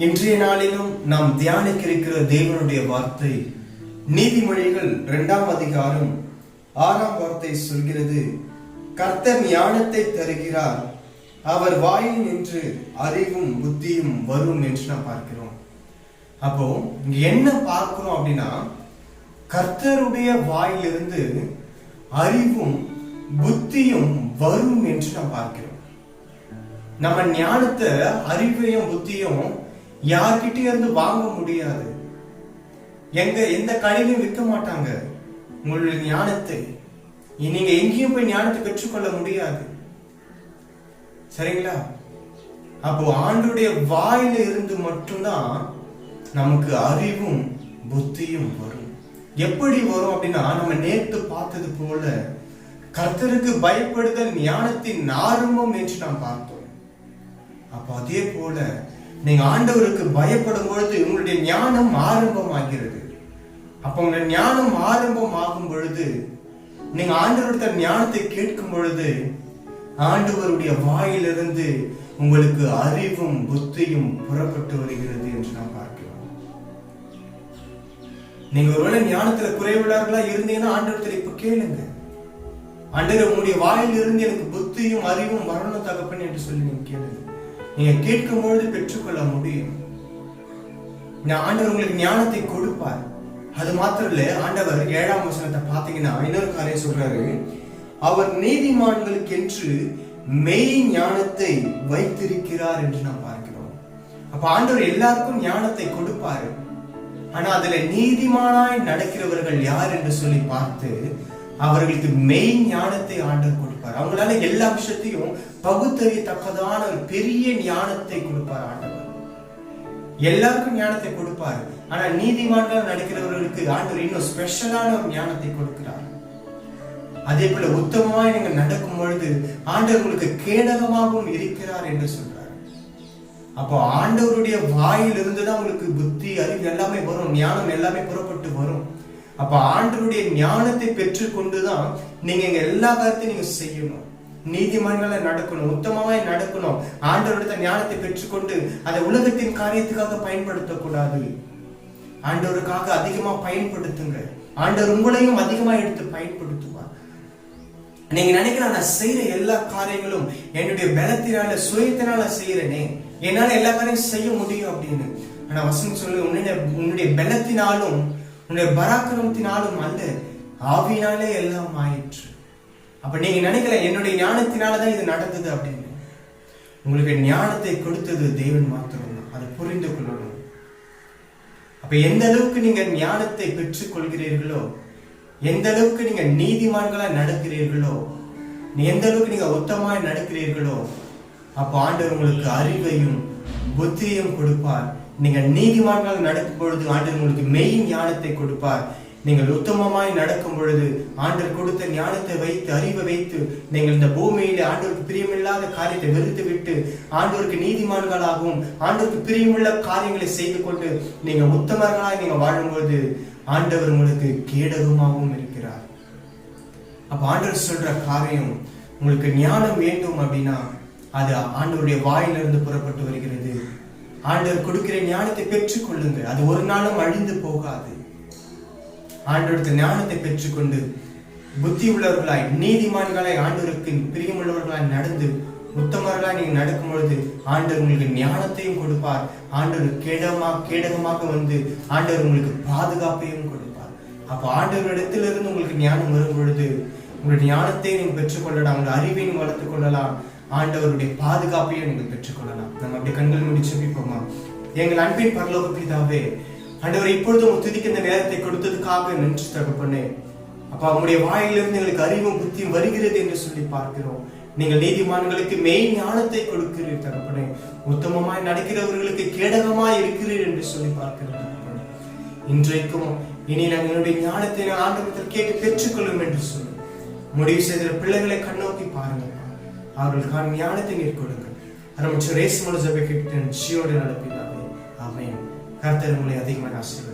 இன்றைய நாளிலும் நாம் தியானிக்க இருக்கிற தேவனுடைய வார்த்தை நீதிமொழிகள் 2ஆம் அதிகாரம் 6ஆம் வார்த்தை சொல்கிறது, கர்த்தர் ஞானத்தை தருகிறார், அவர் வாயில் நின்று அறிவும் புத்தியும் வரும் என்று நாம் பார்க்கிறோம். அப்போ இங்க என்ன பார்க்கிறோம் அப்படின்னா, கர்த்தருடைய வாயிலிருந்து அறிவும் புத்தியும் வரும் என்று நாம் பார்க்கிறோம். நம்ம ஞானத்தை, அறிவையும் புத்தியும் யார்கிட்ட இருந்து வாங்க முடியாது. எந்த கடையிலும் விற்க மாட்டாங்க உங்களுடைய ஞானத்தை. நீங்க எங்கேயும் போய் ஞானத்தை பெற்றுக்கொள்ள முடியாது. சரிங்களா? அப்போ ஆண்டுடைய வாயில இருந்து மட்டும்தான் நமக்கு அறிவும் புத்தியும் வரும். எப்படி வரும் அப்படின்னா, நம்ம நேற்று பார்த்தது போல கர்த்தருக்கு பயப்படுதல் ஞானத்தின் ஆரம்பம் என்று நாம் பார்த்தோம். அப்போ அதே போல நீங்க ஆண்டவருக்கு பயப்படும் பொழுது உங்களுடைய ஞானம் ஆரம்பம் ஆகிறது. அப்ப உங்களுடைய ஞானம் ஆரம்பம் ஆகும் பொழுது, நீங்க ஆண்டவருடைய ஞானத்தை கேட்கும் பொழுது, ஆண்டவருடைய வாயிலிருந்து உங்களுக்கு அறிவும் புத்தியும் புறப்பட்டு வருகிறது என்று நாம் பார்க்கிறோம். நீங்க ஒருவேளை ஞானத்துல குறைவுள்ளவர்களா இருந்தீங்கன்னா ஆண்டவரத்தில் இப்ப கேளுங்க, ஆண்டவர் உங்களுடைய வாயிலிருந்து எனக்கு புத்தியும் அறிவும் வரணும் தகப்பன் என்று சொல்லி நீங்க கேளுங்க. நீங்க கேட்கும் பொழுது பெற்றுக்கொள்ள முடியும். ஆண்டவர் உங்களுக்கு ஞானத்தை கொடுப்பார். அது மாத்திரம் இல்ல, ஆண்டவர் 7ஆம் வசனத்தை பாத்தீங்கன்னா இன்னொரு காரியம் சொல்றாரு, அவர் நீதிமான்களுக்கு என்று மெய் ஞானத்தை வைத்திருக்கிறார் என்று நாம் பார்க்கிறோம். அப்ப ஆண்டவர் எல்லாருக்கும் ஞானத்தை கொடுப்பாரு. ஆனா அதுல நீதிமானாய் நடக்கிறவர்கள் யார் என்று சொல்லி பார்த்து அவர்களுக்கு மெய் ஞானத்தை ஆண்டவர் கொடுப்பார். அவங்களால எல்லா விஷயத்தையும் பகுத்தறியத்தக்கதான ஒரு பெரிய ஞானத்தை கொடுப்பார் ஆண்டவர். எல்லாருக்கும் ஞானத்தை கொடுப்பார். ஆனா நீதிமான்கள் நடக்கிறவர்களுக்கு ஆண்டவர் இன்னும் ஸ்பெஷலான ஒரு ஞானத்தை கொடுக்கிறார். அதே போல உத்தமமாய் நீங்க நடக்கும் பொழுது ஆண்டவர் உங்களுக்கு கேடகமாகவும் இருக்கிறார் என்று சொல்றார். அப்போ ஆண்டவருடைய வாயில் இருந்துதான் உங்களுக்கு புத்தி, அறிவு எல்லாமே வரும், ஞானம் எல்லாமே புறப்பட்டு வரும். அப்ப ஆண்டவருடைய ஞானத்தை பெற்றுக் கொண்டுதான் நீங்க இங்க எல்லா காரியத்தையும் நீங்க செய்யணும். நீதிமன்றங்களை நடக்கணும், உத்தமமாய் நடக்கணும். ஆண்டவருடைய ஞானத்தை பெற்றுக்கொண்டு அதை உலகத்தின் காரியத்துக்காக பயன்படுத்தக்கூடாது. ஆண்டவருக்காக அதிகமா பயன்படுத்துங்க. ஆண்டவர் உங்களையும் அதிகமா எடுத்து பயன்படுத்துவார். நீங்க நினைக்கலாம், நான் செய்யற எல்லா காரியங்களும் என்னுடைய பலத்தினால சுயத்தினால செய்யறேனே, என்னால எல்லா காரியம் செய்ய முடியும் அப்படின்னு. ஆனா வசனம் சொல்லு, உன்னுடைய பலத்தினாலும் உன்னுடைய பராக்கிரமத்தினாலும் அல்ல, ஆவியினாலே எல்லாம் ஆயிற்று. அப்ப நீங்க நினைக்கல என்னுடைய ஞானத்தினாலதான் இது நடந்தது அப்படின்னு. உங்களுக்கு ஞானத்தை கொடுத்தது தேவன் மாத்திரம் தான். அதை புரிந்து கொள்ளணும். அப்ப எந்த அளவுக்கு நீங்க ஞானத்தை பெற்றுக் கொள்கிறீர்களோ, எந்த அளவுக்கு நீங்க நீதிமான்களா நடக்கிறீர்களோ, எந்த அளவுக்கு நீங்க உத்தமாய் நடக்கிறீர்களோ, அப்ப ஆண்டவர் உங்களுக்கு அறிவையும் புத்தியையும் கொடுப்பார். நீங்க நீதிமான்கள் நடக்கும் பொழுது ஆண்டவர் உங்களுக்கு மெய் ஞானத்தை கொடுப்பார். நீங்கள் உத்தமமாய் நடக்கும் பொழுது ஆண்டவர் கொடுத்த ஞானத்தை வைத்து, அறிவை வைத்து, நீங்கள் இந்த பூமியில ஆண்டவருக்கு பிரியமில்லாத காரியத்தை வெறுத்து விட்டு ஆண்டவருக்கு நீதிமான்களாகவும் ஆண்டவருக்கு பிரியமுள்ள காரியங்களை செய்து கொண்டு நீங்க உத்தமர்களாய் நீங்க வாழும்பொழுது ஆண்டவர் உங்களுக்கு கேடகமாகவும் இருக்கிறார். அப்ப ஆண்டவர் சொல்ற காரியம், உங்களுக்கு ஞானம் வேண்டும் அப்படின்னா அது ஆண்டவருடைய வாயிலிருந்து புறப்பட்டு வருகிறது. ஆண்டவர் கொடுக்கிற ஞானத்தை பெற்றுக் கொள்ளுங்க. அது ஒரு நாளும் அழிந்து போகாது. ஆண்டவருடைய ஞானத்தை பெற்றுக்கொண்டு புத்தி உள்ளவர்களாய், நீதிமான்களாய், ஆண்டவருக்கு பிரியமுள்ளவர்களாய் நடந்து உத்தமர்களாய் நீங்க நடக்கும் பொழுது ஆண்டவர் உங்களுக்கு ஞானத்தையும் கொடுப்பார். ஆண்டவர் கேடகமாக வந்து ஆண்டவர் உங்களுக்கு பாதுகாப்பையும் கொடுப்பார். அப்ப ஆண்டவரிடத்திலிருந்து உங்களுக்கு ஞானம் வரும் பொழுது உங்களுடைய ஞானத்தை நீங்க பெற்றுக்கொள்ளலாம், உங்களுடைய அறிவை நீங்க வளர்த்துக் கொள்ளலாம், ஆண்டவருடைய பாதுகாப்பையும் நீங்கள் பெற்றுக்கொள்ளலாம். நம்ம அப்படி கண்கள் மூடி ஜெபிப்போமா? எங்கள் அன்பின் பரலோக பிதாவே, ஆண்டவர் இப்பொழுதும் துதிக்க இந்த நேரத்தை கொடுத்ததுக்காக நன்றி தகப்பனே. அப்ப அவங்களுடைய வாயிலிருந்து எங்களுக்கு அறிவும் புத்தியும் வருகிறது என்று சொல்லி பார்க்கிறோம். நீங்கள் நீதிமான்களுக்கு மெய் ஞானத்தை கொடுக்கிறீர் தகப்பனே. உத்தமமாய் நடக்கிறவர்களுக்கு கேடகமாய் இருக்கிறீர் என்று சொல்லி பார்க்கிறோம் தகப்பனே. இன்றைக்கும் இனி நாங்கள் என்னுடைய ஞானத்தை ஆண்டவரத்தில் கேட்டு பெற்றுக்கொள்ளும் என்று சொல்லி முடிவு செய்த பிள்ளைகளை கண்ணோக்கி பாருங்க. அவர்களுக்கான ஞானத்தை நீர் கொடுங்கள். ஆமென். கர்த்தர் உங்களை அதிகமாக ஆசீர்வதிப்பார்.